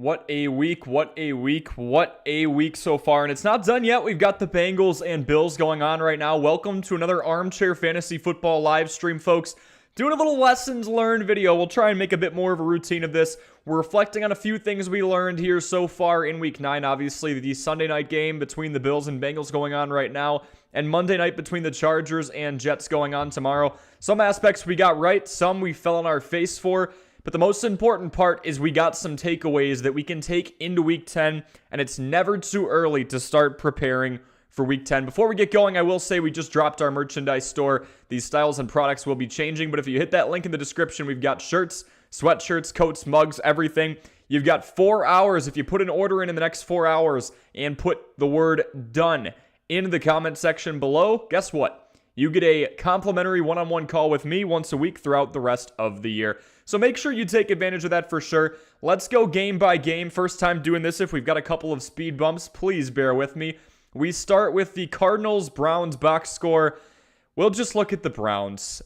What a week, what a week, what a week so far. And it's not done yet. We've got the Bengals and Bills going on right now. Welcome to another Armchair Fantasy Football live stream, folks. Doing a little lessons learned video. We'll try and make a bit more of a routine of this. We're reflecting on a few things we learned here so far in week 9. Obviously, the Sunday night game between the Bills and Bengals going on right now. And Monday night between the Chargers and Jets going on tomorrow. Some aspects we got right, some we fell on our face for. But the most important part is we got some takeaways that we can take into Week 10, and it's never too early to start preparing for Week 10. Before we get going, I will say we just dropped our merchandise store. These styles and products will be changing, but if you hit that link in the description, we've got shirts, sweatshirts, coats, mugs, everything. You've got 4 hours. If you put an order in the next 4 hours and put the word "done" in the comment section below, guess what? You get a complimentary one-on-one call with me once a week throughout the rest of the year. So make sure you take advantage of that for sure. Let's go game by game. First time doing this. If we've got a couple of speed bumps, please bear with me. We start with the Cardinals-Browns box score. We'll just look at the Browns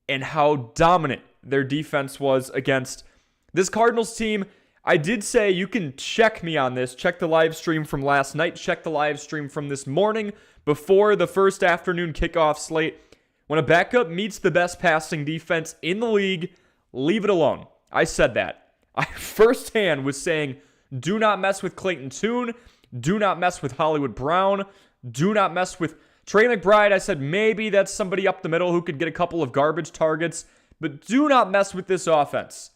and how dominant their defense was against this Cardinals team. I did say you can check me on this. Check the live stream from last night. Check the live stream from this morning before the first afternoon kickoff slate. When a backup meets the best passing defense in the league, leave it alone. I said that. I firsthand was saying, do not mess with Clayton Tune. Do not mess with Hollywood Brown. Do not mess with Trey McBride. I said maybe that's somebody up the middle who could get a couple of garbage targets. But do not mess with this offense.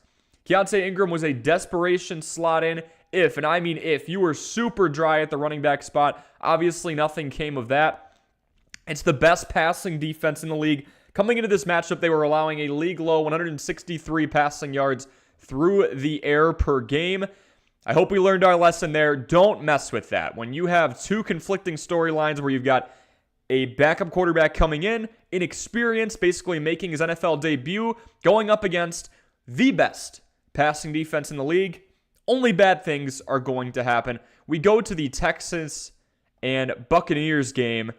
Keontae Ingram was a desperation slot in. If, and I mean if, you were super dry at the running back spot. Obviously, nothing came of that. It's the best passing defense in the league. Coming into this matchup, they were allowing a league-low 163 passing yards through the air per game. I hope we learned our lesson there. Don't mess with that. When you have two conflicting storylines where you've got a backup quarterback coming in, inexperienced, basically making his NFL debut, going up against the best passing defense in the league, only bad things are going to happen. We go to the Texans and Buccaneers game.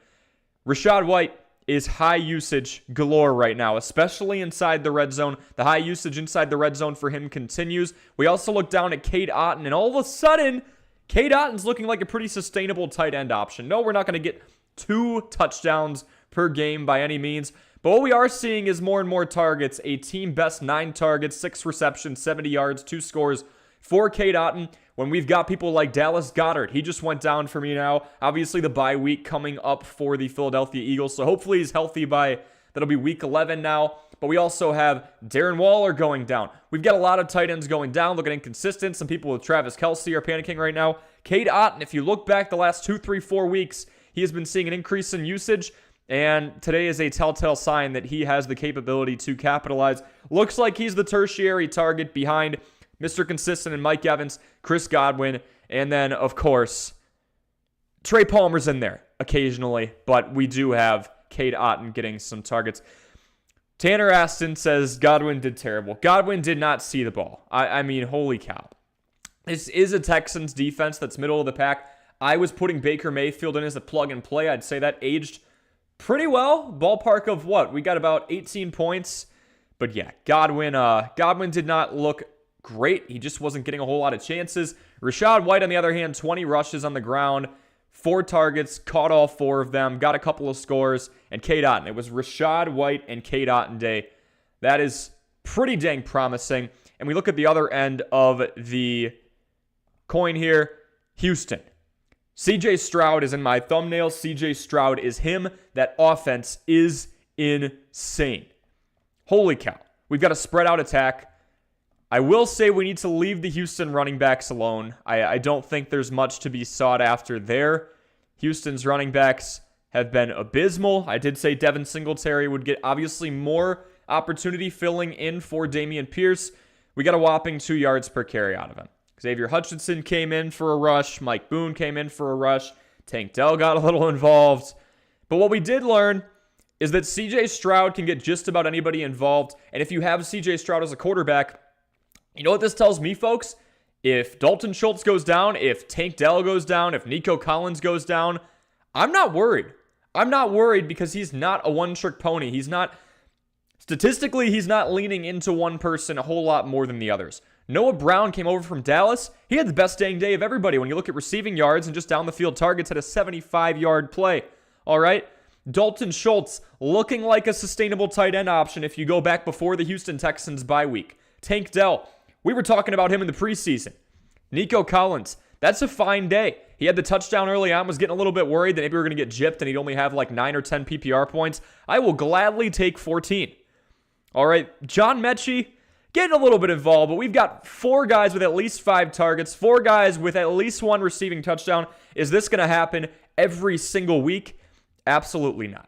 Rachaad White is high usage galore right now, especially inside the red zone. The high usage inside the red zone for him continues. We also look down at Cade Otton, and all of a sudden, Cade Otton's looking like a pretty sustainable tight end option. No, we're not going to get 2 touchdowns per game by any means, but what we are seeing is more and more targets. A team best 9 targets, 6 receptions, 70 yards, 2 scores for Cade Otton. When we've got people like Dallas Goedert, he just went down for me now. Obviously, the bye week coming up for the Philadelphia Eagles, so hopefully he's healthy by, that'll be week 11 now. But we also have Darren Waller going down. We've got a lot of tight ends going down, looking inconsistent. Some people with Travis Kelce are panicking right now. Cade Otton, if you look back the last 2, 3, 4 weeks, he has been seeing an increase in usage, and today is a telltale sign that he has the capability to capitalize. Looks like he's the tertiary target behind Mr. Consistent and Mike Evans, Chris Godwin, and then, of course, Trey Palmer's in there occasionally, but we do have Cade Otton getting some targets. Tanner Aston says Godwin did terrible. Godwin did not see the ball. I mean, holy cow. This is a Texans defense that's middle of the pack. I was putting Baker Mayfield in as a plug and play. I'd say that aged pretty well. Ballpark of what? We got about 18 points. But yeah, Godwin did not look great. He just wasn't getting a whole lot of chances. Rachaad White, on the other hand, 20 rushes on the ground, 4 targets, caught all 4 of them, got a couple of scores, and Cade Otton. It was Rachaad White and Cade Otton day. That is pretty dang promising. And we look at the other end of the coin here. Houston. CJ Stroud is in my thumbnail. CJ Stroud is him. That offense is insane. Holy cow. We've got a spread out attack. I will say we need to leave the Houston running backs alone. I don't think there's much to be sought after there. Houston's running backs have been abysmal. I did say Devin Singletary would get obviously more opportunity filling in for Dameon Pierce. We got a whopping 2 yards per carry out of him. Xavier Hutchinson came in for a rush. Mike Boone came in for a rush. Tank Dell got a little involved. But what we did learn is that CJ Stroud can get just about anybody involved. And if you have CJ Stroud as a quarterback, you know what this tells me, folks? If Dalton Schultz goes down, if Tank Dell goes down, if Nico Collins goes down, I'm not worried. I'm not worried because he's not a one-trick pony. Statistically, he's not leaning into one person a whole lot more than the others. Noah Brown came over from Dallas. He had the best dang day of everybody. When you look at receiving yards and just down the field targets, had a 75-yard play. All right. Dalton Schultz looking like a sustainable tight end option if you go back before the Houston Texans bye week. Tank Dell, we were talking about him in the preseason. Nico Collins, that's a fine day. He had the touchdown early on, was getting a little bit worried that maybe we were going to get gypped and he'd only have like 9 or 10 PPR points. I will gladly take 14. All right, John Mechie, getting a little bit involved, but we've got 4 guys with at least 5 targets, 4 guys with at least 1 receiving touchdown. Is this going to happen every single week? Absolutely not.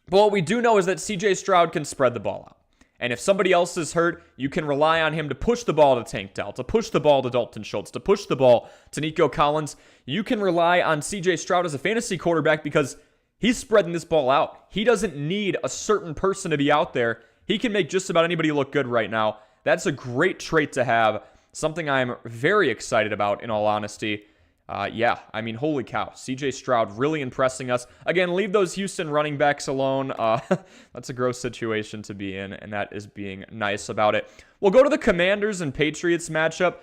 But what we do know is that CJ Stroud can spread the ball out. And if somebody else is hurt, you can rely on him to push the ball to Tank Dell, to push the ball to Dalton Schultz, to push the ball to Nico Collins. You can rely on CJ Stroud as a fantasy quarterback because he's spreading this ball out. He doesn't need a certain person to be out there. He can make just about anybody look good right now. That's a great trait to have, something I'm very excited about, in all honesty. Holy cow. CJ Stroud really impressing us. Again, leave those Houston running backs alone. That's a gross situation to be in, and that is being nice about it. We'll go to the Commanders and Patriots matchup.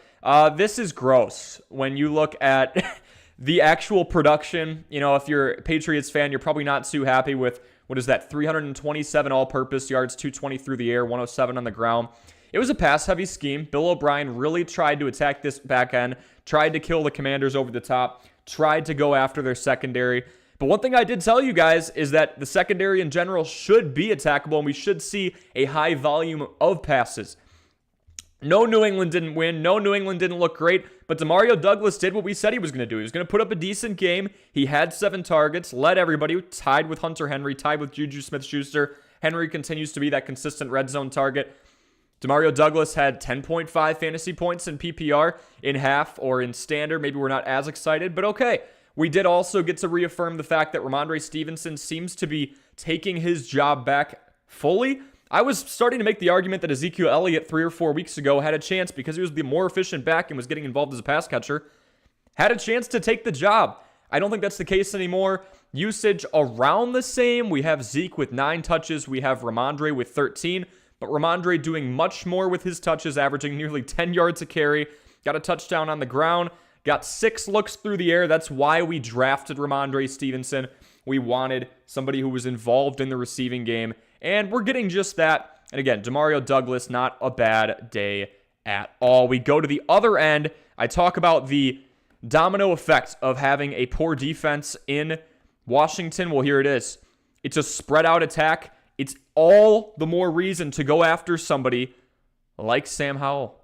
This is gross. When you look at the actual production, if you're a Patriots fan, you're probably not too happy with, 327 all-purpose yards, 220 through the air, 107 on the ground. It was a pass-heavy scheme. Bill O'Brien really tried to attack this back end, tried to kill the Commanders over the top, tried to go after their secondary. But one thing I did tell you guys is that the secondary in general should be attackable, and we should see a high volume of passes. No, New England didn't win. No, New England didn't look great. But Demario Douglas did what we said he was going to do. He was going to put up a decent game. He had 7 targets, led everybody, tied with Hunter Henry, tied with Juju Smith-Schuster. Henry continues to be that consistent red zone target. Demario Douglas had 10.5 fantasy points in PPR in half or in standard. Maybe we're not as excited, but okay. We did also get to reaffirm the fact that Ramondre Stevenson seems to be taking his job back fully. I was starting to make the argument that Ezekiel Elliott 3 or 4 weeks ago had a chance, because he was the more efficient back and was getting involved as a pass catcher, had a chance to take the job. I don't think that's the case anymore. Usage around the same. We have Zeke with 9 touches. We have Ramondre with 13. But Ramondre doing much more with his touches, averaging nearly 10 yards a carry. Got a touchdown on the ground. Got 6 looks through the air. That's why we drafted Ramondre Stevenson. We wanted somebody who was involved in the receiving game. And we're getting just that. And again, Demario Douglas, not a bad day at all. We go to the other end. I talk about the domino effect of having a poor defense in Washington. Well, here it is. It's a spread out attack. It's all the more reason to go after somebody like Sam Howell.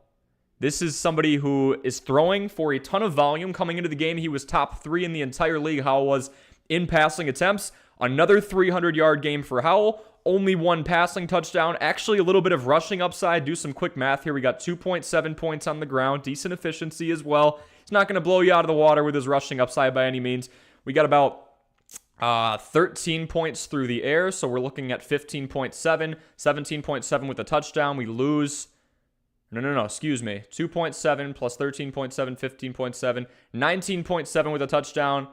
This is somebody who is throwing for a ton of volume. Coming into the game, he was top 3 in the entire league. Howell was in passing attempts. Another 300-yard game for Howell. Only 1 passing touchdown. Actually, a little bit of rushing upside. Do some quick math here. We got 2.7 points on the ground. Decent efficiency as well. He's not going to blow you out of the water with his rushing upside by any means. We got about 13 points through the air, so we're looking at 15.7, 17.7 with a touchdown. We lose, excuse me, 2.7 plus 13.7, 15.7, 19.7 with a touchdown,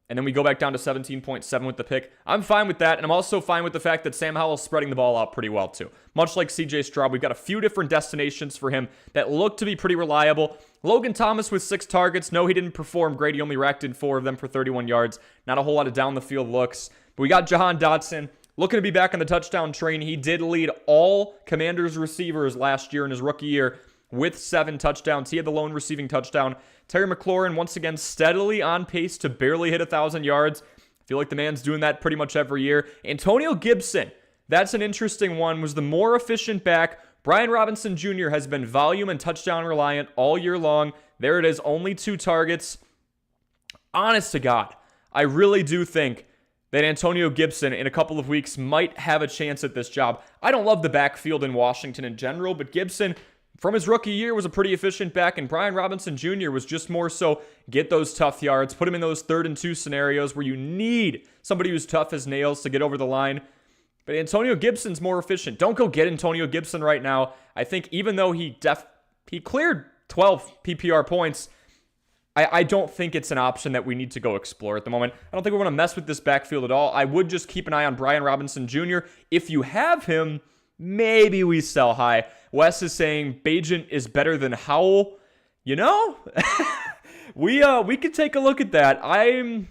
and then we go back down to 17.7 with the pick. I'm fine with that, and I'm also fine with the fact that Sam Howell's spreading the ball out pretty well too. Much like CJ Stroud, we've got a few different destinations for him that look to be pretty reliable. Logan Thomas with 6 targets. No, he didn't perform great. He only racked in 4 of them for 31 yards. Not a whole lot of down the field looks. But we got Jahan Dotson looking to be back on the touchdown train. He did lead all Commanders receivers last year in his rookie year with 7 touchdowns. He had the lone receiving touchdown. Terry McLaurin once again steadily on pace to barely hit 1,000 yards. I feel like the man's doing that pretty much every year. Antonio Gibson, that's an interesting one, was the more efficient back. Brian Robinson Jr. has been volume and touchdown reliant all year long. There it is, only 2 targets. Honest to God, I really do think that Antonio Gibson in a couple of weeks might have a chance at this job. I don't love the backfield in Washington in general, but Gibson, from his rookie year, was a pretty efficient back, and Brian Robinson Jr. was just more so get those tough yards, put him in those 3rd and 2 scenarios where you need somebody who's tough as nails to get over the line. But Antonio Gibson's more efficient. Don't go get Antonio Gibson right now. I think even though he cleared 12 PPR points, I don't think it's an option that we need to go explore at the moment. I don't think we want to mess with this backfield at all. I would just keep an eye on Brian Robinson Jr. If you have him, maybe we sell high. Wes is saying Bagent is better than Howell. You know, we could take a look at that. I'm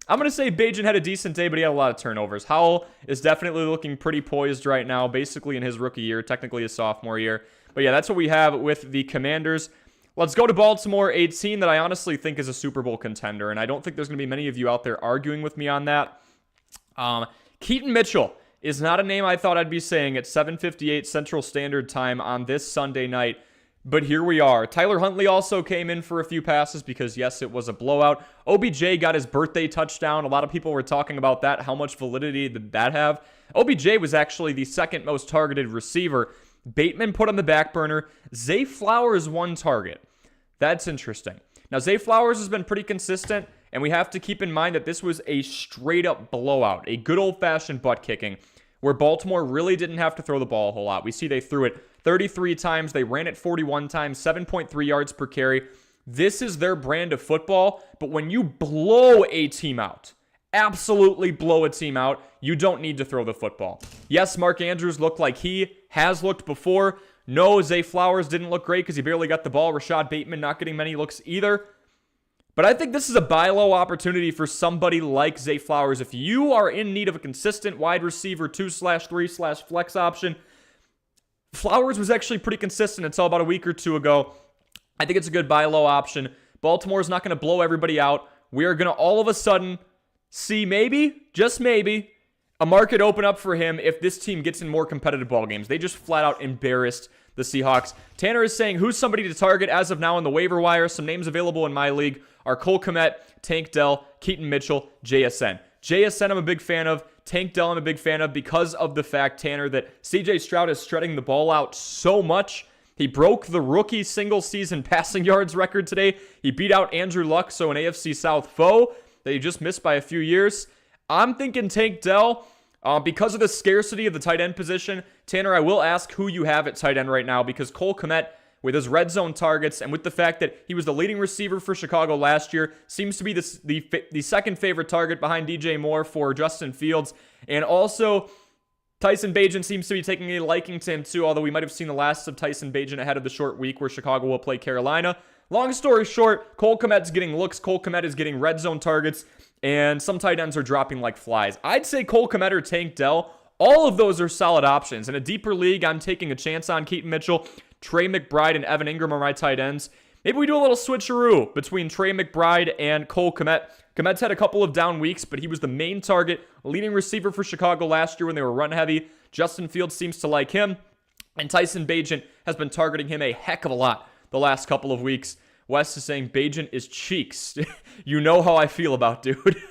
going to say Bagent had a decent day, but he had a lot of turnovers. Howell is definitely looking pretty poised right now, basically in his rookie year, technically his sophomore year. But yeah, that's what we have with the Commanders. Let's go to Baltimore, a team that I honestly think is a Super Bowl contender, and I don't think there's going to be many of you out there arguing with me on that. Keaton Mitchell is not a name I thought I'd be saying at 7:58 Central Standard Time on this Sunday night, but here we are. Tyler Huntley also came in for a few passes because, yes, it was a blowout. OBJ got his birthday touchdown. A lot of people were talking about that. How much validity did that have? OBJ was actually the second most targeted receiver. Bateman put on the back burner. Zay Flowers, 1 target. That's interesting. Now, Zay Flowers has been pretty consistent, and we have to keep in mind that this was a straight-up blowout, a good old-fashioned butt-kicking, where Baltimore really didn't have to throw the ball a whole lot. We see they threw it 33 times. They ran it 41 times, 7.3 yards per carry. This is their brand of football, but when you blow a team out, absolutely blow a team out, you don't need to throw the football. Yes, Mark Andrews looked like he has looked before. No, Zay Flowers didn't look great because he barely got the ball. Rashad Bateman not getting many looks either. But I think this is a buy low opportunity for somebody like Zay Flowers. If you are in need of a consistent wide receiver 2/3/flex option, Flowers was actually pretty consistent until about a week or two ago. I think it's a good buy low option. Baltimore's not going to blow everybody out. We are going to all of a sudden see maybe, just maybe, a market open up for him if this team gets in more competitive ball games. They just flat out embarrassed the Seahawks. Tanner is saying, who's somebody to target as of now in the waiver wire? Some names available in my league are Cole Kmet, Tank Dell, Keaton Mitchell, JSN. JSN I'm a big fan of. Tank Dell I'm a big fan of because of the fact, Tanner, that CJ Stroud is shredding the ball out so much. He broke the rookie single-season passing yards record today. He beat out Andrew Luck, so an AFC South foe that he just missed by a few years. I'm thinking Tank Dell. Because of the scarcity of the tight end position, Tanner, I will ask who you have at tight end right now because Cole Kmet, with his red zone targets and with the fact that he was the leading receiver for Chicago last year, seems to be the second favorite target behind DJ Moore for Justin Fields. And also, Tyson Bagent seems to be taking a liking to him too, although we might have seen the last of Tyson Bagent ahead of the short week where Chicago will play Carolina. Long story short, Cole Kmet's getting looks, Cole Kmet is getting red zone targets, and some tight ends are dropping like flies. I'd say Cole Kmet or Tank Dell, all of those are solid options. In a deeper league, I'm taking a chance on Keaton Mitchell. Trey McBride and Evan Ingram are my tight ends. Maybe we do a little switcheroo between Trey McBride and Cole Kmet. Kmet's had a couple of down weeks, but he was the main target, leading receiver for Chicago last year when they were run heavy. Justin Fields seems to like him, and Tyson Bagent has been targeting him a heck of a lot the last couple of weeks. Wes is saying Bagent is cheeks. You know how I feel about dude.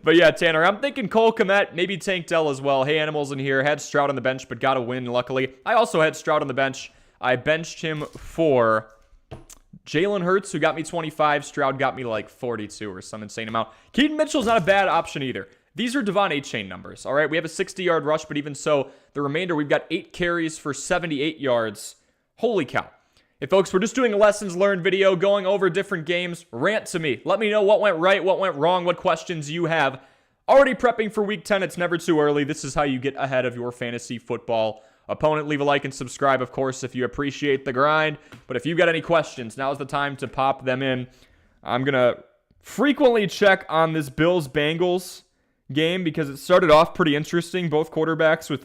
But yeah, Tanner, I'm thinking Cole Kmet, maybe Tank Dell as well. Hey, Animals in here. Had Stroud on the bench, but got a win, luckily. I also had Stroud on the bench. I benched him for Jalen Hurts, who got me 25. Stroud got me like 42 or some insane amount. Keaton Mitchell's not a bad option either. These are Devon A-Chain numbers, all right? We have a 60-yard rush, but even so, the remainder, we've got 8 carries for 78 yards. Holy cow. Hey, folks, we're just doing a lessons learned video, going over different games. Rant to me. Let me know what went right, what went wrong, what questions you have. Already prepping for Week 10. It's never too early. This is how you get ahead of your fantasy football opponent. Leave a like and subscribe, of course, if you appreciate the grind. But if you've got any questions, now's the time to pop them in. I'm going to frequently check on this Bills-Bengals game because it started off pretty interesting. Both quarterbacks with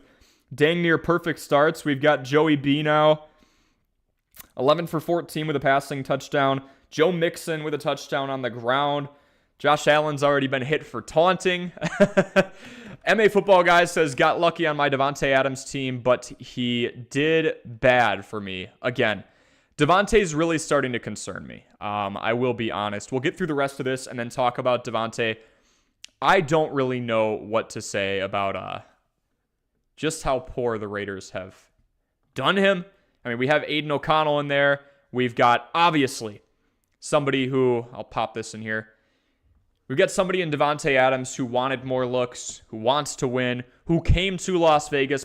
dang near perfect starts. We've got Joey B now. 11 for 14 with a passing touchdown. Joe Mixon with a touchdown on the ground. Josh Allen's already been hit for taunting. MA Football Guy says, got lucky on my Davante Adams team, but he did bad for me. Again, Davante's really starting to concern me. I will be honest. We'll get through the rest of this and then talk about Davante. I don't really know what to say about just how poor the Raiders have done him. I mean, we have Aiden O'Connell in there. We've got, obviously, somebody who, I'll pop this in here. We've got somebody in Davante Adams who wanted more looks, who wants to win, who came to Las Vegas,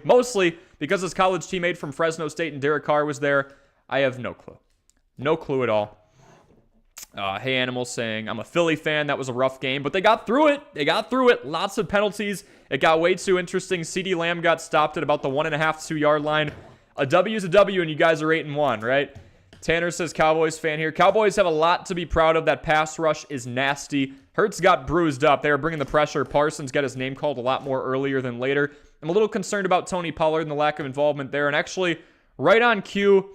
mostly because his college teammate from Fresno State and Derek Carr was there. I have no clue. No clue at all. Hey Animal saying, I'm a Philly fan. That was a rough game, but they got through it. They got through it. Lots of penalties. It got way too interesting. CeeDee Lamb got stopped at about the 1.5 to 2 yard line. A W is a W, and you guys are 8-1, right? Tanner says, Cowboys fan here. Cowboys have a lot to be proud of. That pass rush is nasty. Hurts got bruised up. They were bringing the pressure. Parsons got his name called a lot more earlier than later. I'm a little concerned about Tony Pollard and the lack of involvement there. And actually, right on cue,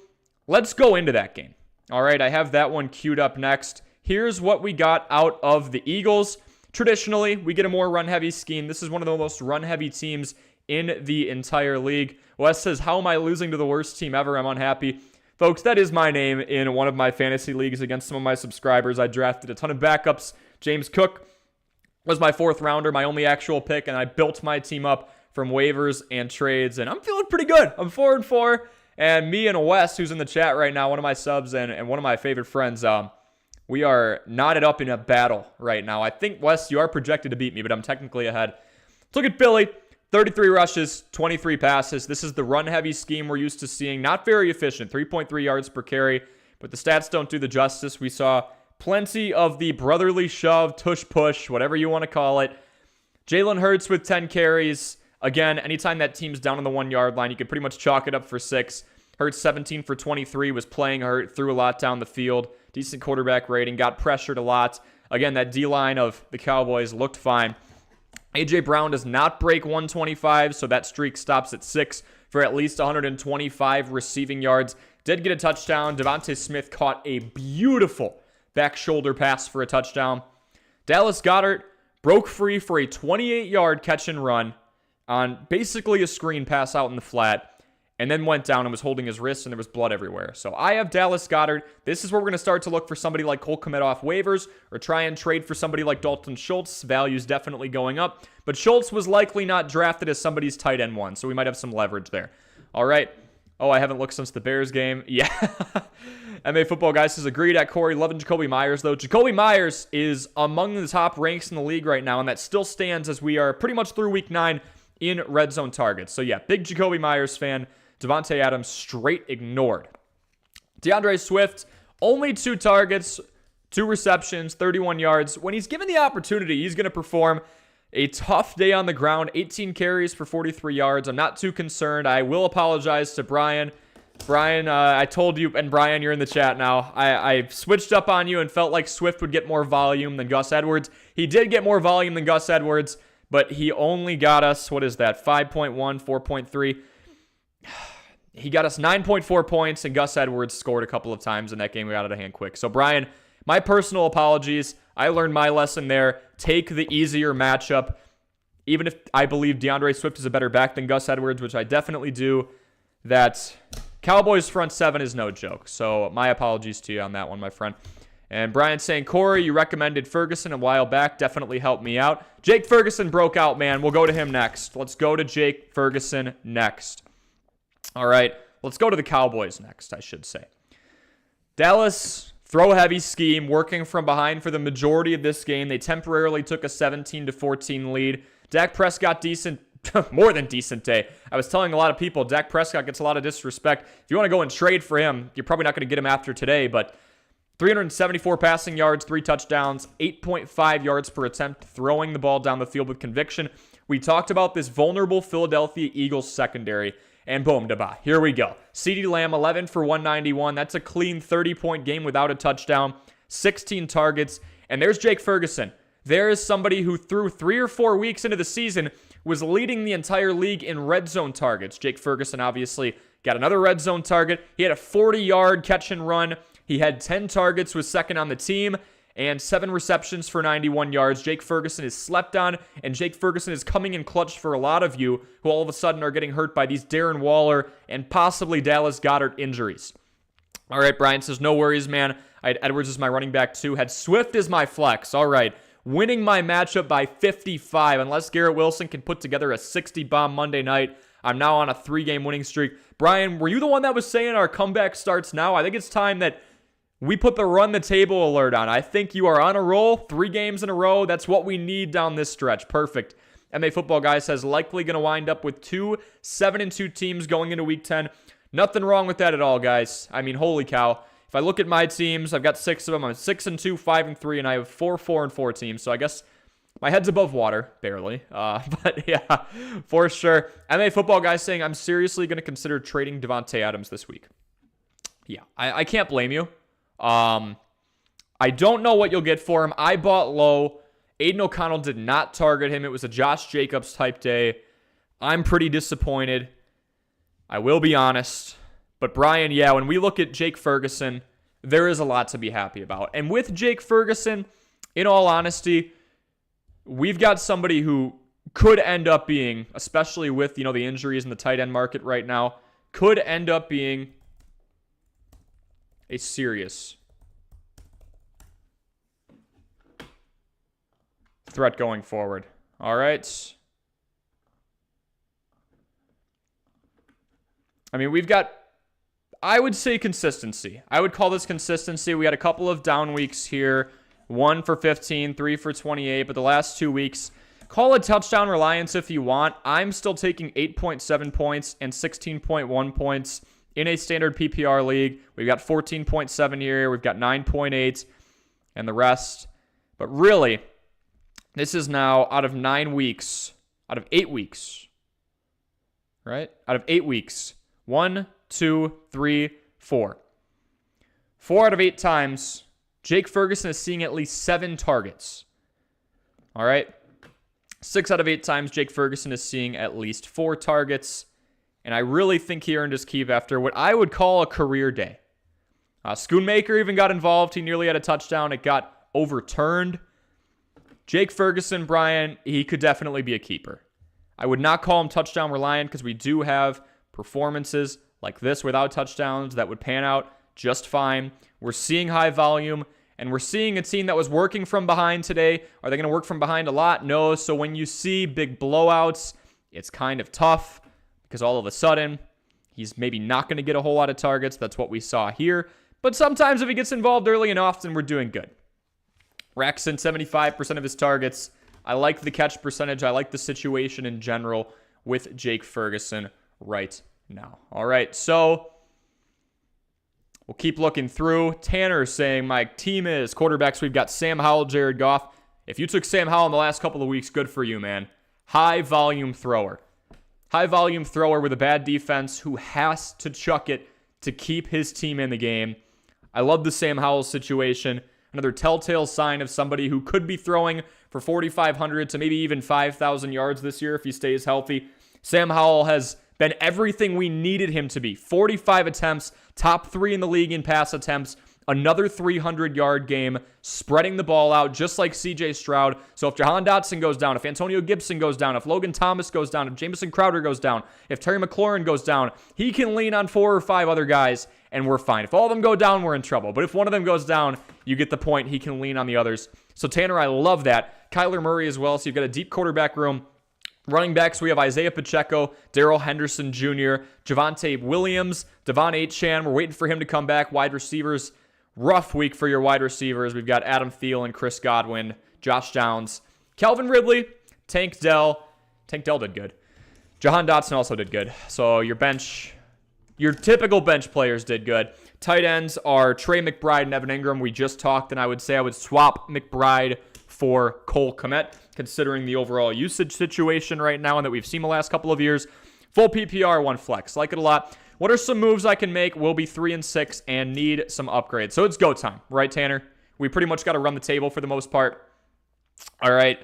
let's go into that game. All right, I have that one queued up next. Here's what we got out of the Eagles. Traditionally, we get a more run-heavy scheme. This is one of the most run-heavy teams in the entire league. Wes says, how am I losing to the worst team ever? I'm unhappy. Folks, that is my name in one of my fantasy leagues against some of my subscribers. I drafted a ton of backups. James Cook was my 4th rounder, my only actual pick, and I built my team up from waivers and trades, and I'm feeling pretty good. I'm 4-4. And me and Wes, who's in the chat right now, one of my subs and one of my favorite friends, we are knotted up in a battle right now. I think, Wes, you are projected to beat me, but I'm technically ahead. Let's look at Philly. 33 rushes, 23 passes. This is the run-heavy scheme we're used to seeing. Not very efficient, 3.3 yards per carry, but the stats don't do the justice. We saw plenty of the brotherly shove, tush-push, whatever you want to call it. Jalen Hurts with 10 carries. Again, anytime that team's down on the 1 yard line, you can pretty much chalk it up for 6. Hurts 17 for 23, was playing hurt, threw a lot down the field. Decent quarterback rating, got pressured a lot. Again, that D-line of the Cowboys looked fine. A.J. Brown does not break 125, so that streak stops at 6 for at least 125 receiving yards. Did get a touchdown. Devontae Smith caught a beautiful back shoulder pass for a touchdown. Dallas Goedert broke free for a 28-yard catch and run on basically a screen pass out in the flat, and then went down and was holding his wrist, and there was blood everywhere. So I have Dallas Goedert. This is where we're going to start to look for somebody like Cole Kmet off waivers, or try and trade for somebody like Dalton Schultz. Value's definitely going up, but Schultz was likely not drafted as somebody's tight end 1, so we might have some leverage there. All right. Oh, I haven't looked since the Bears game. Yeah. MA Football Guy says, agreed at Corey. Loving Jacoby Myers, though. Jacoby Myers is among the top ranks in the league right now, and that still stands as we are pretty much through week 9 in red zone targets. So yeah, big Jacoby Myers fan. Devontae Adams straight ignored. DeAndre Swift, only 2 targets, 2 receptions, 31 yards. When he's given the opportunity, he's going to perform. A tough day on the ground, 18 carries for 43 yards. I'm not too concerned. I will apologize to Brian. Brian, I told you, and Brian, you're in the chat now. I switched up on you and felt like Swift would get more volume than Gus Edwards. He did get more volume than Gus Edwards, but he only got us, what is that, 5.1, 4.3. He got us 9.4 points, and Gus Edwards scored a couple of times in that game. We got out of hand quick. So, Brian, my personal apologies. I learned my lesson there. Take the easier matchup. Even if I believe DeAndre Swift is a better back than Gus Edwards, which I definitely do, that Cowboys front 7 is no joke. So, my apologies to you on that one, my friend. And Brian's saying, Corey, you recommended Ferguson a while back. Definitely helped me out. Jake Ferguson broke out, man. We'll go to him next. Let's go to Jake Ferguson next. All right, let's go to the Cowboys next, I should say. Dallas, throw-heavy scheme, working from behind for the majority of this game. They temporarily took a 17-14 lead. Dak Prescott, decent, more than decent day. I was telling a lot of people, Dak Prescott gets a lot of disrespect. If you want to go and trade for him, you're probably not going to get him after today, but 374 passing yards, 3 touchdowns, 8.5 yards per attempt, throwing the ball down the field with conviction. We talked about this vulnerable Philadelphia Eagles secondary, and boom, da-ba. Here we go. CeeDee Lamb, 11 for 191. That's a clean 30-point game without a touchdown, 16 targets. And there's Jake Ferguson. There is somebody who through 3 or 4 weeks into the season was leading the entire league in red zone targets. Jake Ferguson obviously got another red zone target. He had a 40-yard catch and run. He had 10 targets, was second on the team, and 7 receptions for 91 yards. Jake Ferguson is slept on, and Jake Ferguson is coming in clutch for a lot of you who all of a sudden are getting hurt by these Darren Waller and possibly Dallas Goedert injuries. All right, Brian says, no worries, man. I had Edwards as my running back too. Had Swift as my flex. All right, winning my matchup by 55. Unless Garrett Wilson can put together a 60-bomb Monday night, I'm now on a 3-game winning streak. Brian, were you the one that was saying our comeback starts now? I think it's time that we put the run the table alert on. I think you are on a roll. 3 games in a row. That's what we need down this stretch. Perfect. MA Football Guy says likely going to wind up with 2 7-2 teams going into Week 10. Nothing wrong with that at all, guys. I mean, holy cow. If I look at my teams, I've got 6 of them. I'm 6-2, 5-3, and I have 4-4-4 teams. So I guess my head's above water, barely. But yeah, for sure. MA Football Guy saying, I'm seriously going to consider trading Davante Adams this week. Yeah, I can't blame you. I don't know what you'll get for him. I bought low. Aiden O'Connell did not target him. It was a Josh Jacobs type day. I'm pretty disappointed. I will be honest. But Brian, yeah, when we look at Jake Ferguson, there is a lot to be happy about. And with Jake Ferguson, in all honesty, we've got somebody who could end up being, especially with, the injuries in the tight end market right now, could end up being a serious threat going forward. All right. I mean, we've got, I would say, consistency. I would call this consistency. We had a couple of down weeks here. 1 for 15, 3 for 28, but the last 2 weeks, call it touchdown reliance if you want. I'm still taking 8.7 points and 16.1 points in a standard PPR league. We've got 14.7 here. We've got 9.8 and the rest. But really, this is now out of 9 weeks, out of 8 weeks, right? Out of 8 weeks. 1, 2, 3, 4. 4 out of 8 times, Jake Ferguson is seeing at least 7 targets. All right? 6 out of 8 times, Jake Ferguson is seeing at least 4 targets. And I really think he earned his keep after what I would call a career day. Schoonmaker even got involved. He nearly had a touchdown. It got overturned. Jake Ferguson, Brian, he could definitely be a keeper. I would not call him touchdown reliant because we do have performances like this without touchdowns that would pan out just fine. We're seeing high volume, and we're seeing a team that was working from behind today. Are they going to work from behind a lot? No. So when you see big blowouts, it's kind of tough because all of a sudden, he's maybe not going to get a whole lot of targets. That's what we saw here. But sometimes if he gets involved early and often, we're doing good. Racks in 75% of his targets. I like the catch percentage. I like the situation in general with Jake Ferguson right now. All right, so we'll keep looking through. Tanner saying my team is quarterbacks. We've got Sam Howell, Jared Goff. If you took Sam Howell in the last couple of weeks, good for you, man. High volume thrower. High volume thrower with a bad defense who has to chuck it to keep his team in the game. I love the Sam Howell situation. Another telltale sign of somebody who could be throwing for 4,500 to maybe even 5,000 yards this year if he stays healthy. Sam Howell has been everything we needed him to be. 45 attempts, top 3 in the league in pass attempts, another 300-yard game, spreading the ball out just like C.J. Stroud. So if Jahan Dotson goes down, if Antonio Gibson goes down, if Logan Thomas goes down, if Jamison Crowder goes down, if Terry McLaurin goes down, he can lean on 4 or 5 other guys, and we're fine. If all of them go down, we're in trouble. But if one of them goes down, you get the point. He can lean on the others. So Tanner, I love that. Kyler Murray as well. So you've got a deep quarterback room. Running backs, we have Isaiah Pacheco, Darrell Henderson Jr., Javonte Williams, Devon Achane. We're waiting for him to come back. Wide receivers, rough week for your wide receivers. We've got Adam Thielen, Chris Godwin, Josh Downs, Calvin Ridley, Tank Dell. Tank Dell did good. Jahan Dotson also did good. So your bench, your typical bench players did good. Tight ends are Trey McBride and Evan Ingram. We just talked, and I would say I would swap McBride for Cole Kmet, considering the overall usage situation right now and that we've seen the last couple of years. Full PPR, 1 flex. Like it a lot. What are some moves I can make? We'll be 3-6 and need some upgrades. So it's go time, right, Tanner? We pretty much got to run the table for the most part. All right.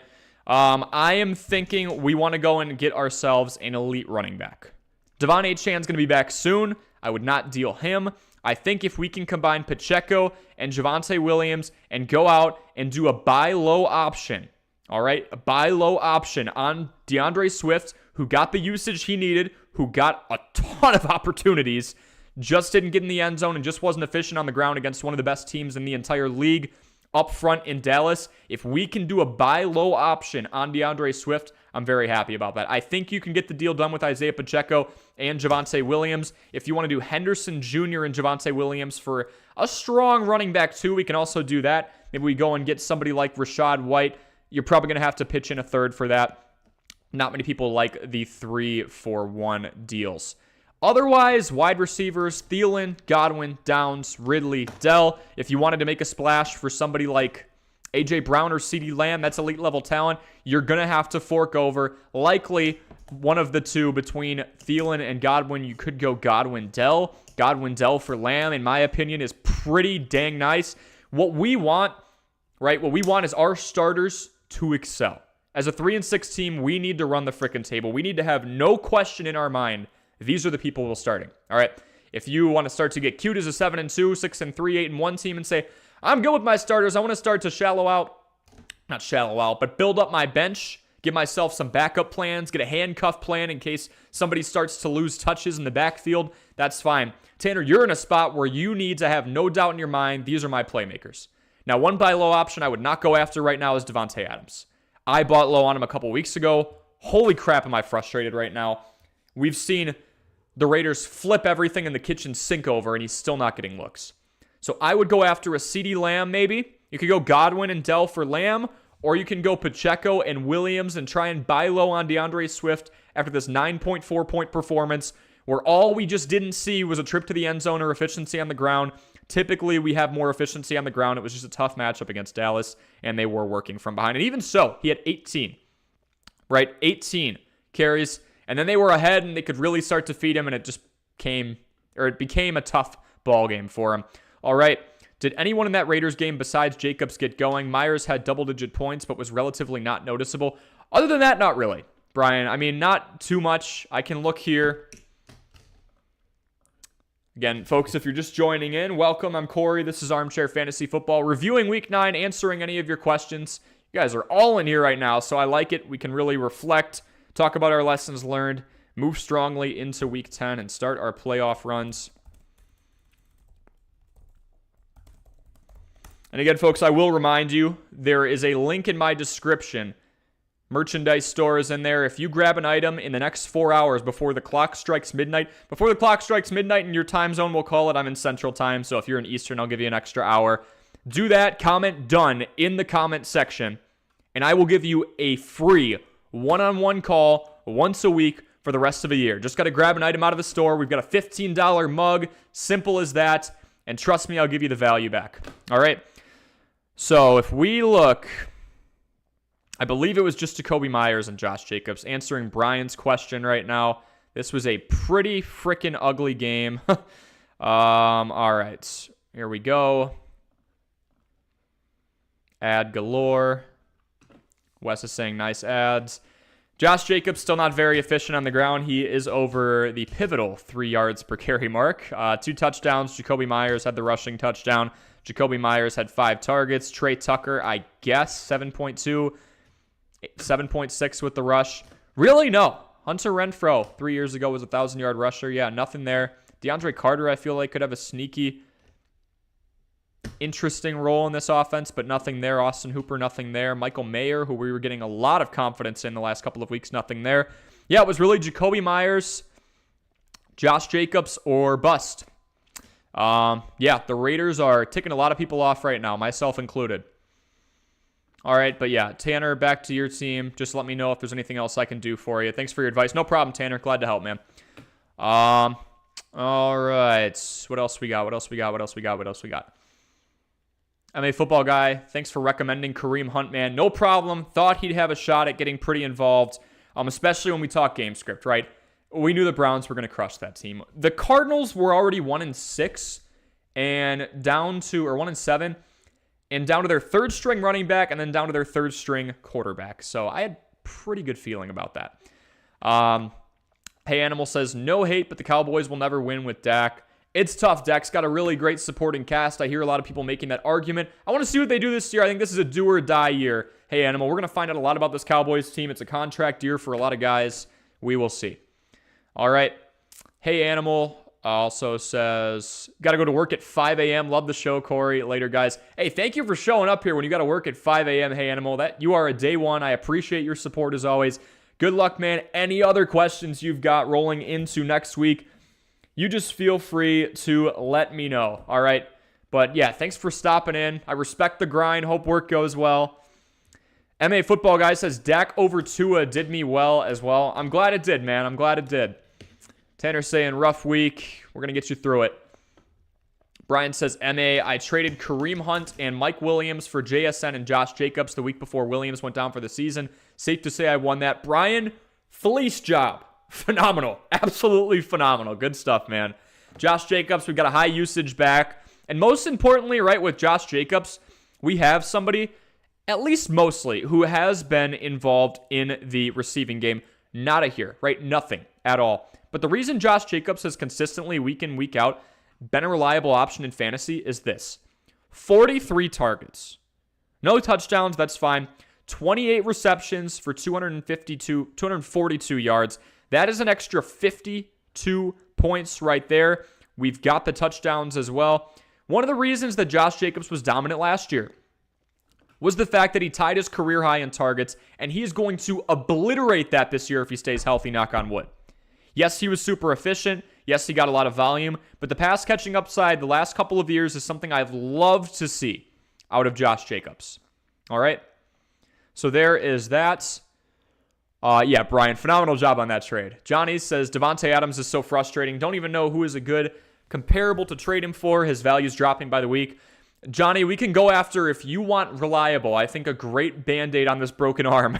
I am thinking we want to go and get ourselves an elite running back. Devon Achane's going to be back soon. I would not deal him. I think if we can combine Pacheco and Javonte Williams and go out and do a buy low option, all right, a buy low option on DeAndre Swift, who got the usage he needed, who got a ton of opportunities, just didn't get in the end zone and just wasn't efficient on the ground against one of the best teams in the entire league up front in Dallas. If we can do a buy low option on DeAndre Swift, I'm very happy about that. I think you can get the deal done with Isaiah Pacheco and Javonte Williams. If you want to do Henderson Jr. and Javonte Williams for a strong running back too, we can also do that. Maybe we go and get somebody like Rachaad White. You're probably going to have to pitch in a third for that. Not many people like the 3-for-1 deals. Otherwise, wide receivers, Thielen, Godwin, Downs, Ridley, Dell. If you wanted to make a splash for somebody like A.J. Brown or CeeDee Lamb, that's elite level talent, you're going to have to fork over. Likely one of the two between Thielen and Godwin. You could go Godwin, Dell. Godwin, Dell for Lamb, in my opinion, is pretty dang nice. What we want, right, what we want is our starters to excel. As a 3-6 team, we need to run the frickin' table. We need to have no question in our mind, these are the people we're starting. All right. If you want to start to get cute as a 7-2, 6-3, 8-1 team and say, I'm good with my starters, I want to start to not shallow out, but build up my bench, give myself some backup plans, get a handcuff plan in case somebody starts to lose touches in the backfield, that's fine. Tanner, you're in a spot where you need to have no doubt in your mind, these are my playmakers. Now, one buy low option I would not go after right now is Davante Adams. I bought low on him a couple weeks ago. Holy crap, am I frustrated right now. We've seen the Raiders flip everything in the kitchen sink over, and he's still not getting looks. So I would go after a CeeDee Lamb, maybe. You could go Godwin and Dell for Lamb, or you can go Pacheco and Williams and try and buy low on DeAndre Swift after this 9.4-point performance, where all we just didn't see was a trip to the end zone or efficiency on the ground. Typically, we have more efficiency on the ground. It was just a tough matchup against Dallas, and they were working from behind. And even so, he had 18, right? 18 carries. And then they were ahead, and they could really start to feed him, and it became a tough ball game for him. All right. Did anyone in that Raiders game besides Jacobs get going? Myers had double-digit points, but was relatively not noticeable. Other than that, not really, Brian. I mean, not too much. I can look here. Again, folks, if you're just joining in, welcome. I'm Corey. This is Armchair Fantasy Football, reviewing Week 9, answering any of your questions. You guys are all in here right now, so I like it. We can really reflect, talk about our lessons learned, move strongly into Week 10, and start our playoff runs. And again, folks, I will remind you, there is a link in my description. Merchandise store is in there. If you grab an item in the next 4 hours before the clock strikes midnight in your time zone, we'll call it. I'm in Central Time, so if you're in Eastern, I'll give you an extra hour. Do that, comment done in the comment section, and I will give you a free one-on-one call once a week for the rest of a year. Just got to grab an item out of the store. We've got a $15 mug. Simple as that. And trust me, I'll give you the value back. All right. So if we look, I believe it was just Jakobi Meyers and Josh Jacobs answering Brian's question right now. This was a pretty freaking ugly game. All right. Here we go. Ad galore. Wes is saying nice ads. Josh Jacobs still not very efficient on the ground. He is over the pivotal 3 yards per carry mark. 2 touchdowns. Jakobi Meyers had the rushing touchdown. Jakobi Meyers had 5 targets. Trey Tucker, I guess, 7.2. 7.6 with the rush. Really, no. Hunter Renfrow, 3 years ago, was a 1,000-yard rusher. Yeah, nothing there. DeAndre Carter, I feel like, could have a sneaky, interesting role in this offense, but nothing there. Austin Hooper, nothing there. Michael Mayer, who we were getting a lot of confidence in the last couple of weeks, nothing there. Yeah, it was really Jakobi Meyers, Josh Jacobs, or bust. Yeah, the Raiders are ticking a lot of people off right now, myself included. All right, but yeah, Tanner, back to your team. Just let me know if there's anything else I can do for you. Thanks for your advice. No problem, Tanner. Glad to help, man. All right. What else we got? I'm a football guy. Thanks for recommending Kareem Hunt, man. No problem. Thought he'd have a shot at getting pretty involved, especially when we talk game script, right? We knew the Browns were going to crush that team. The Cardinals were already 1-6 and down to, or 1-7, and down to their third string running back and then down to their third string quarterback. So I had pretty good feeling about that. Hey Animal says, no hate, but the Cowboys will never win with Dak. It's tough. Dak's got a really great supporting cast. I hear a lot of people making that argument. I want to see what they do this year. I think this is a do or die year. Hey Animal, we're going to find out a lot about this Cowboys team. It's a contract year for a lot of guys. We will see. All right. Hey Animal also says, got to go to work at 5 a.m. Love the show, Corey. Later, guys. Hey, thank you for showing up here when you got to work at 5 a.m. Hey Animal, that you are a day one. I appreciate your support as always. Good luck, man. Any other questions you've got rolling into next week, you just feel free to let me know. All right. But yeah, thanks for stopping in. I respect the grind. Hope work goes well. MA Football Guy says, Dak over Tua did me well as well. I'm glad it did, man. I'm glad it did. Tanner saying, rough week. We're going to get you through it. Brian says, MA, I traded Kareem Hunt and Mike Williams for JSN and Josh Jacobs the week before Williams went down for the season. Safe to say I won that. Brian, fleece job. Phenomenal. Absolutely phenomenal. Good stuff, man. Josh Jacobs, we've got a high usage back. And most importantly, right, with Josh Jacobs, we have somebody, at least mostly, who has been involved in the receiving game. Not a here, right? Nothing at all. But the reason Josh Jacobs has consistently, week in, week out, been a reliable option in fantasy is this. 43 targets. No touchdowns, that's fine. 28 receptions for 242 yards. That is an extra 52 points right there. We've got the touchdowns as well. One of the reasons that Josh Jacobs was dominant last year was the fact that he tied his career high in targets, and he is going to obliterate that this year if he stays healthy, knock on wood. Yes, he was super efficient. Yes, he got a lot of volume, but the pass catching upside the last couple of years is something I've loved to see out of Josh Jacobs. All right? So there is that. Yeah, Brian, phenomenal job on that trade. Johnny says, Davante Adams is so frustrating. Don't even know who is a good comparable to trade him for. His value's dropping by the week. Johnny, we can go after, if you want reliable, I think a great Band-Aid on this broken arm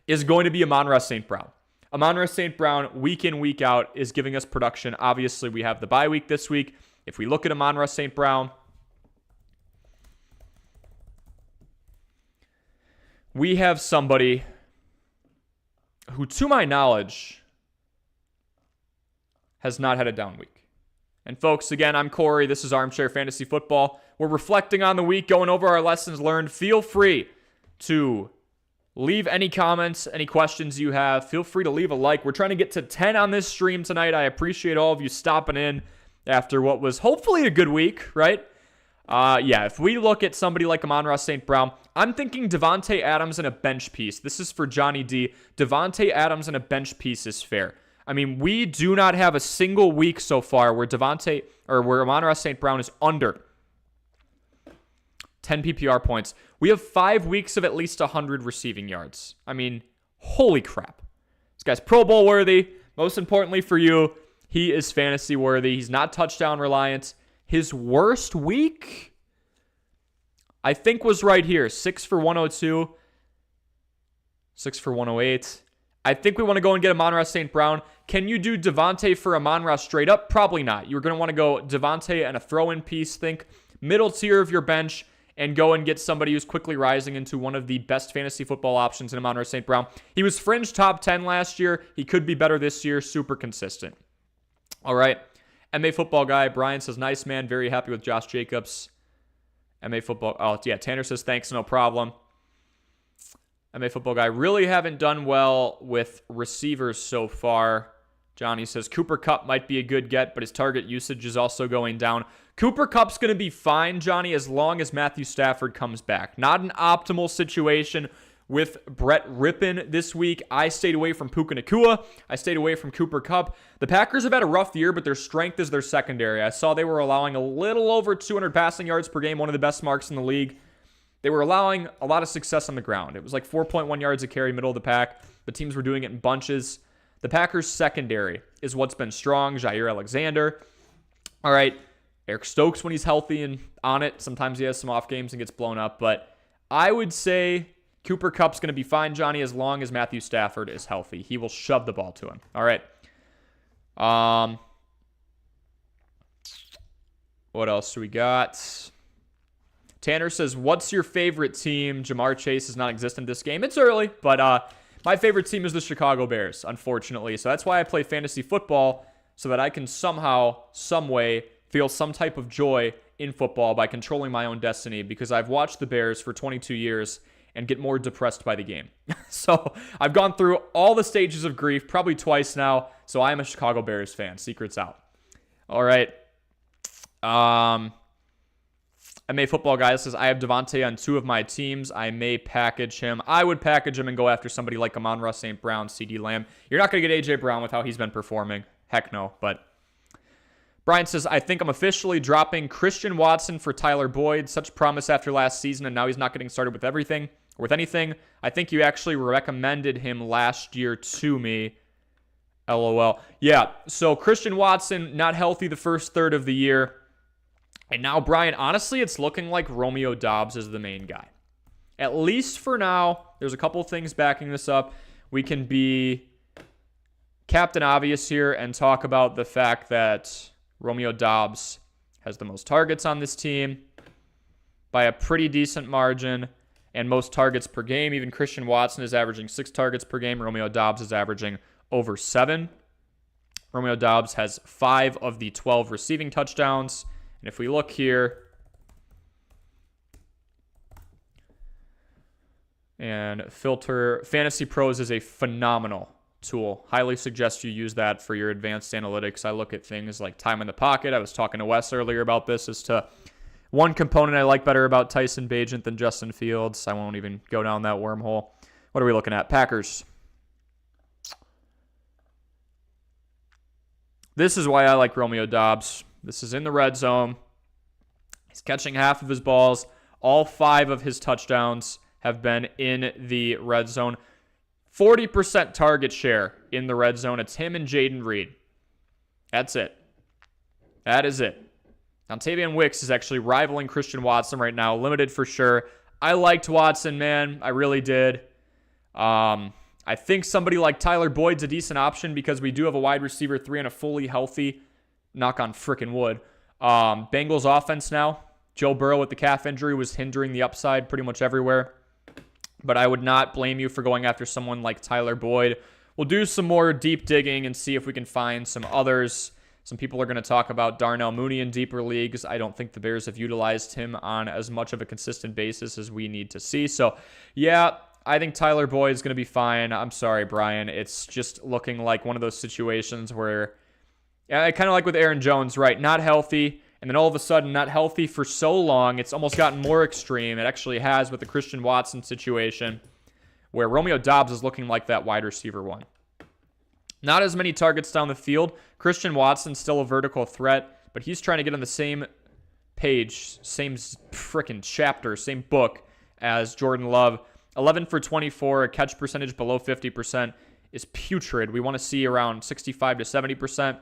is going to be Amon-Ra St. Brown. Amon-Ra St. Brown, week in, week out, is giving us production. Obviously, we have the bye week this week. If we look at Amon-Ra St. Brown, we have somebody who, to my knowledge, has not had a down week. And folks, again, I'm Corey. This is Armchair Fantasy Football. We're reflecting on the week, going over our lessons learned. Feel free to leave any comments, any questions you have. Feel free to leave a like. We're trying to get to 10 on this stream tonight. I appreciate all of you stopping in after what was hopefully a good week, right? Yeah, if we look at somebody like Amon-Ra St. Brown, I'm thinking Davante Adams in a bench piece. This is for Johnny D. Davante Adams in a bench piece is fair. I mean, we do not have a single week so far where where Amon-Ra St. Brown is under 10 PPR points. We have 5 weeks of at least 100 receiving yards. I mean, holy crap. This guy's Pro Bowl worthy. Most importantly for you, he is fantasy worthy. He's not touchdown reliant. His worst week, I think, was right here. 6 for 102. 6 for 108. I think we want to go and get Amon-Ra St. Brown. Can you do Davante for Amon-Ra straight up? Probably not. You're going to want to go Davante and a throw-in piece. Think middle tier of your bench and go and get somebody who's quickly rising into one of the best fantasy football options in Amon-Ra St. Brown. He was fringe top 10 last year. He could be better this year. Super consistent. All right. MA Football Guy. Brian says, nice, man. Very happy with Josh Jacobs. MA Football. Oh, yeah. Tanner says, thanks. No problem. MA Football Guy. Really haven't done well with receivers so far. Johnny says, Cooper Kupp might be a good get, but his target usage is also going down. Cooper Kupp's going to be fine, Johnny, as long as Matthew Stafford comes back. Not an optimal situation with Brett Rippon this week. I stayed away from Puka Nacua. I stayed away from Cooper Kupp. The Packers have had a rough year, but their strength is their secondary. I saw they were allowing a little over 200 passing yards per game, one of the best marks in the league. They were allowing a lot of success on the ground. It was like 4.1 yards a carry, middle of the pack. The teams were doing it in bunches. The Packers' secondary is what's been strong. Jair Alexander. All right. Eric Stokes, when he's healthy and on it, sometimes he has some off games and gets blown up. But I would say Cooper Kupp's going to be fine, Johnny, as long as Matthew Stafford is healthy. He will shove the ball to him. All right. What else do we got? Tanner says, what's your favorite team? Jamar Chase is not existent this game. It's early, but my favorite team is the Chicago Bears, unfortunately. So that's why I play fantasy football, so that I can somehow, some way, feel some type of joy in football by controlling my own destiny, because I've watched the Bears for 22 years and get more depressed by the game. So I've gone through all the stages of grief, probably twice now, so I am a Chicago Bears fan. Secret's out. All right. MA Football Guy says, I have Davante on 2 of my teams. I may package him. I would package him and go after somebody like Amon-Ra St. Brown, CeeDee Lamb. You're not going to get A.J. Brown with how he's been performing. Heck no. But Brian says, I think I'm officially dropping Christian Watson for Tyler Boyd. Such promise after last season, and now he's not getting started with anything. I think you actually recommended him last year to me. LOL. Yeah, so Christian Watson, not healthy the first third of the year. And now, Brian, honestly, it's looking like Romeo Doubs is the main guy. At least for now. There's a couple of things backing this up. We can be Captain Obvious here and talk about the fact that Romeo Doubs has the most targets on this team by a pretty decent margin and most targets per game. Even Christian Watson is averaging 6 targets per game. Romeo Doubs is averaging over 7. Romeo Doubs has 5 of the 12 receiving touchdowns. And if we look here, and filter, Fantasy Pros is a phenomenal tool. Highly suggest you use that for your advanced analytics. I look at things like time in the pocket. I was talking to Wes earlier about this as to one component I like better about Tyson Bagent than Justin Fields. I won't even go down that wormhole. What are we looking at? Packers. This is why I like Romeo Doubs. This is in the red zone. He's catching half of his balls. All 5 of his touchdowns have been in the red zone. 40% target share in the red zone. It's him and Jaden Reed. That's it. That is it. Now, Tavian Wicks is actually rivaling Christian Watson right now. Limited for sure. I liked Watson, man. I really did. I think somebody like Tyler Boyd's a decent option because we do have a wide receiver 3 and a fully healthy, knock on frickin' wood, Bengals offense now. Joe Burrow with the calf injury was hindering the upside pretty much everywhere. But I would not blame you for going after someone like Tyler Boyd. We'll do some more deep digging and see if we can find some others. Some people are going to talk about Darnell Mooney in deeper leagues. I don't think the Bears have utilized him on as much of a consistent basis as we need to see. So, yeah, I think Tyler Boyd is going to be fine. I'm sorry, Brian. It's just looking like one of those situations where, kind of like with Aaron Jones, right? Not healthy, and then all of a sudden not healthy for so long, it's almost gotten more extreme. It actually has with the Christian Watson situation, where Romeo Doubs is looking like that wide receiver 1. Not as many targets down the field. Christian Watson's still a vertical threat, but he's trying to get on the same page, same frickin' chapter, same book as Jordan Love. 11 for 24, a catch percentage below 50% is putrid. We want to see around 65 to 70%.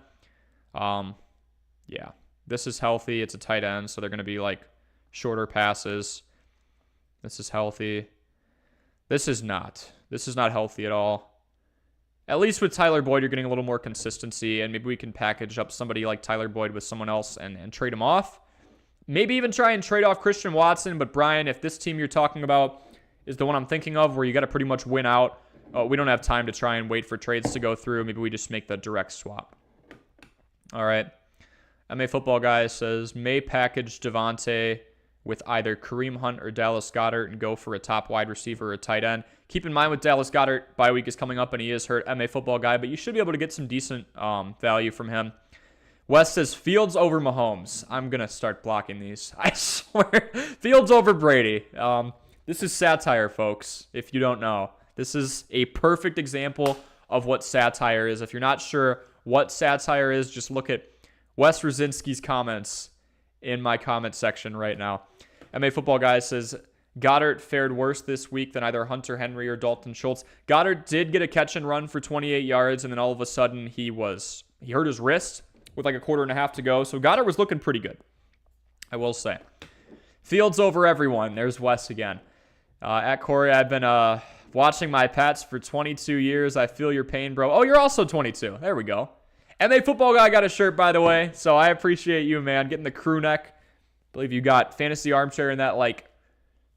Yeah, this is healthy. It's a tight end, so they're going to be like shorter passes. This is healthy. This is not. This is not healthy at all. At least with Tyler Boyd, you're getting a little more consistency, and maybe we can package up somebody like Tyler Boyd with someone else and trade him off. Maybe even try and trade off Christian Watson, but Brian, if this team you're talking about is the one I'm thinking of where you got to pretty much win out, we don't have time to try and wait for trades to go through. Maybe we just make the direct swap. All right. MA Football Guy says, may package Devontae with either Kareem Hunt or Dallas Goedert and go for a top wide receiver or a tight end. Keep in mind with Dallas Goedert, bye week is coming up and he is hurt, MA Football Guy, but you should be able to get some decent value from him. Wes says, Fields over Mahomes. I'm going to start blocking these. I swear. Fields over Brady. This is satire, folks, if you don't know. This is a perfect example of what satire is. If you're not sure what satire is, just look at Wes Rosinski's comments in my comment section right now. MA Football Guy says, Goddard fared worse this week than either Hunter Henry or Dalton Schultz. Goddard did get a catch and run for 28 yards, and then all of a sudden he hurt his wrist with like a quarter and a half to go. So Goddard was looking pretty good, I will say. Fields over everyone. There's Wes again. At Corey, I've been watching my Pats for 22 years. I feel your pain, bro. Oh, you're also 22. There we go. MA Football Guy got a shirt, by the way, so I appreciate you, man, getting the crew neck. I believe you got Fantasy Armchair in that,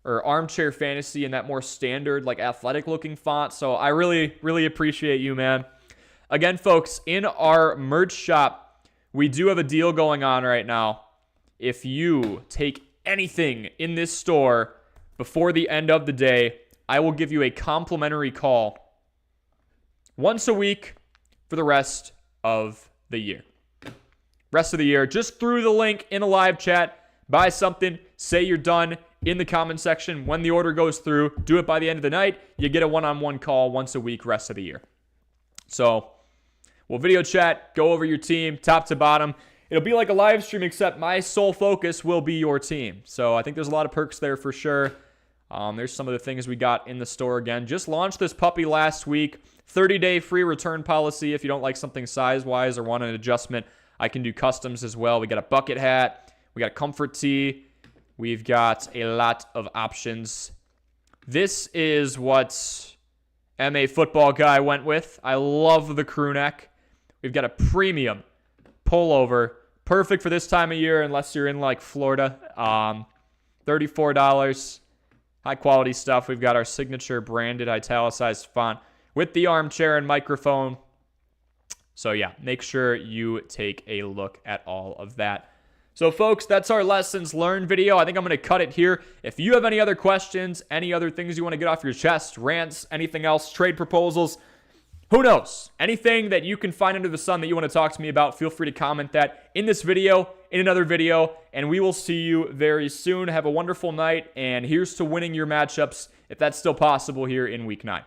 or Armchair Fantasy in that more standard, athletic-looking font, so I really, really appreciate you, man. Again, folks, in our merch shop, we do have a deal going on right now. If you take anything in this store before the end of the day, I will give you a complimentary call once a week for the rest of the year. Rest of the year, just through the link in a live chat, buy something, say you're done in the comment section. When the order goes through, do it by the end of the night. You get a one-on-one call once a week rest of the year. So we'll video chat, go over your team, top to bottom. It'll be like a live stream, except my sole focus will be your team. So I think there's a lot of perks there for sure. There's some of the things we got in the store again. Just launched this puppy last week. 30-day free return policy if you don't like something size-wise or want an adjustment. I can do customs as well. We got a bucket hat. We got a comfort tee. We've got a lot of options. This is what MA Football Guy went with. I love the crew neck. We've got a premium pullover. Perfect for this time of year unless you're in like Florida. $34. High quality stuff. We've got our signature branded italicized font with the armchair and microphone. So yeah, make sure you take a look at all of that. So folks, that's our lessons learned video. I think I'm going to cut it here. If you have any other questions, any other things you want to get off your chest, rants, anything else, trade proposals, who knows? Anything that you can find under the sun that you want to talk to me about, feel free to comment that in this video, in another video, and we will see you very soon. Have a wonderful night, and here's to winning your matchups if that's still possible here in Week 9.